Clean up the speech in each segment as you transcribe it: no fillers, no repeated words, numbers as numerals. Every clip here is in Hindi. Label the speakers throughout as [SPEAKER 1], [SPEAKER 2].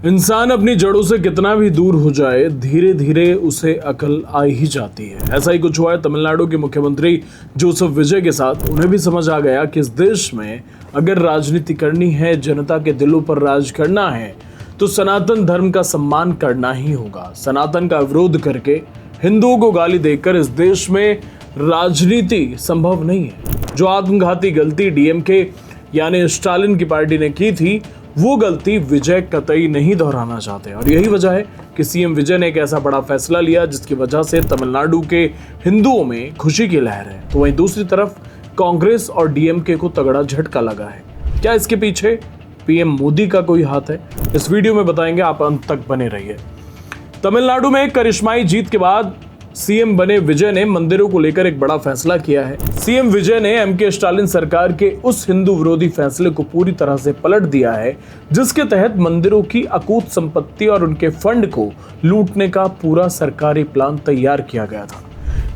[SPEAKER 1] इंसान अपनी जड़ों से कितना भी दूर हो जाए, धीरे धीरे उसे अकल आ ही जाती है। ऐसा ही कुछ हुआ है तमिलनाडु के मुख्यमंत्री जोसेफ विजय के साथ। उन्हें भी समझ आ गया कि इस देश में अगर राजनीति करनी है, जनता के दिलों पर राज करना है, तो सनातन धर्म का सम्मान करना ही होगा। सनातन का विरोध करके, हिंदुओं को गाली देकर इस देश में राजनीति संभव नहीं है। जो आत्मघाती गलती डीएमके यानी स्टालिन की पार्टी ने की थी, वो गलती विजय कतई नहीं दोहराना चाहते। और यही वजह है कि सीएम विजय ने एक ऐसा बड़ा फैसला लिया जिसकी वजह से तमिलनाडु के हिंदुओं में खुशी की लहर है। तो वहीं दूसरी तरफ कांग्रेस और डीएमके को तगड़ा झटका लगा है। क्या इसके पीछे पीएम मोदी का कोई हाथ है? इस वीडियो में बताएंगे, आप अंत तक बने रहिए। तमिलनाडु में एक करिश्माई जीत के बाद सीएम बने विजय ने मंदिरों को लेकर एक बड़ा फैसला किया है। सीएम विजय ने एमके स्टालिन सरकार के उस हिंदू विरोधी फैसले को पूरी तरह से पलट दिया है, जिसके तहत मंदिरों की अकूत संपत्ति और उनके फंड को लूटने का पूरा सरकारी प्लान तैयार किया गया था।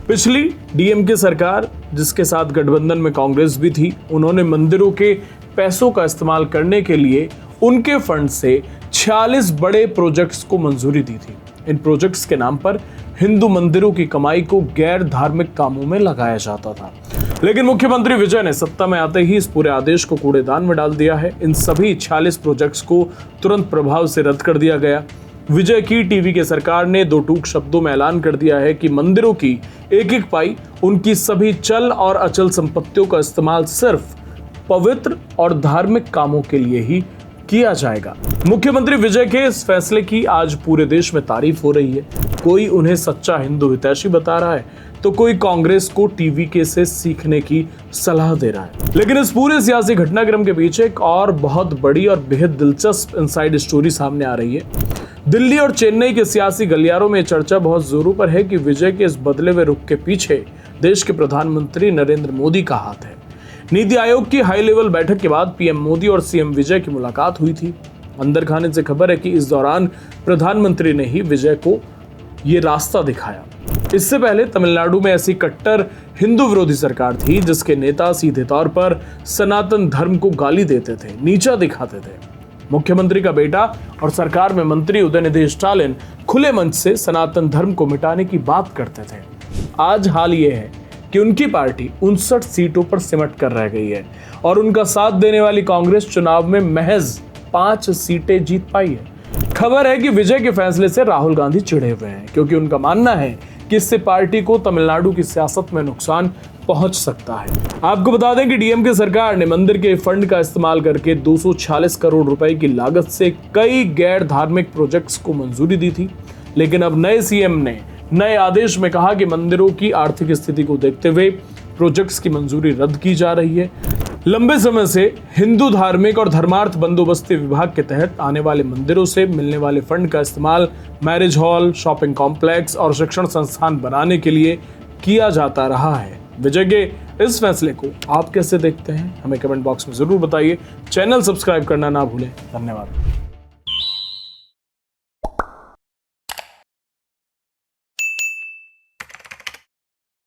[SPEAKER 1] पिछली डीएमके सरकार, जिसके साथ गठबंधन में कांग्रेस भी थी, उन्होंने मंदिरों के पैसों का इस्तेमाल करने के लिए उनके फंड से 46 बड़े प्रोजेक्ट्स को मंजूरी दी थी। इन प्रोजेक्ट्स के नाम पर हिंदू मंदिरों की कमाई को गैर धार्मिक कामों में लगाया जाता था। लेकिन मुख्यमंत्री विजय ने सत्ता में आते ही इस पूरे आदेश को कूड़ेदान में डाल दिया है। इन सभी 46 प्रोजेक्ट्स को तुरंत प्रभाव से रद्द कर दिया गया। विजय की टीवी के सरकार ने दो टूक शब्दों में ऐलान कर दिया है कि मंदिरों की एक एक पाई, उनकी सभी चल और अचल संपत्तियों का इस्तेमाल सिर्फ पवित्र और धार्मिक कामों के लिए ही किया जाएगा। मुख्यमंत्री विजय के इस फैसले की आज पूरे देश में तारीफ हो रही है। कोई उन्हें सच्चा हिंदू हितैषी बता रहा है, तो कोई कांग्रेस को टीवी के से सीखने की सलाह दे रहा है। लेकिन इस पूरे सियासी घटनाक्रम के पीछे एक और बहुत बड़ी और बेहद दिलचस्प इनसाइड स्टोरी सामने आ रही है। दिल्ली और चेन्नई के सियासी गलियारों में चर्चा बहुत जोरों पर है कि विजय के इस बदले हुए रुख के पीछे देश के प्रधानमंत्री नरेंद्र मोदी का हाथ है। नीति आयोग की हाई लेवल बैठक के बाद पीएम मोदी और सीएम विजय की मुलाकात हुई थी। अंदर खाने से खबर है कि इस दौरान प्रधानमंत्री ने ही विजय को ये रास्ता दिखाया। इससे पहले तमिलनाडु में ऐसी कट्टर हिंदू विरोधी सरकार थी जिसके नेता सीधे तौर पर सनातन धर्म को गाली देते थे, नीचा दिखाते थे। मुख्यमंत्री का बेटा और सरकार में मंत्री उदयनिधि स्टालिन खुले मंच से सनातन धर्म को मिटाने की बात करते थे। आज हाल ये है कि उनकी पार्टी 59 सीटों पर सिमट कर रह गई है और उनका साथ देने वाली कांग्रेस चुनाव में महज 5 सीटें जीत पाई है। खबर है कि विजय के फैसले से राहुल गांधी चिढ़े हुए हैं, क्योंकि उनका मानना है कि इससे पार्टी को तमिलनाडु की सियासत में नुकसान पहुंच सकता है। आपको बता दें कि डीएमके सरकार ने मंदिर के फंड का इस्तेमाल करके 246 करोड़ रुपए की लागत से कई गैर धार्मिक प्रोजेक्ट्स को मंजूरी दी थी। लेकिन अब नए सीएम ने नए आदेश में कहा कि मंदिरों की आर्थिक स्थिति को देखते हुए प्रोजेक्ट्स की मंजूरी रद्द की जा रही है। लंबे समय से हिंदू धार्मिक और धर्मार्थ बंदोबस्ती विभाग के तहत आने वाले मंदिरों से मिलने वाले फंड का इस्तेमाल मैरिज हॉल, शॉपिंग कॉम्प्लेक्स और शिक्षण संस्थान बनाने के लिए किया जाता रहा है। विजय के इस फैसले को आप कैसे देखते हैं, हमें कमेंट बॉक्स में जरूर बताइए। चैनल सब्सक्राइब करना ना भूलें। धन्यवाद।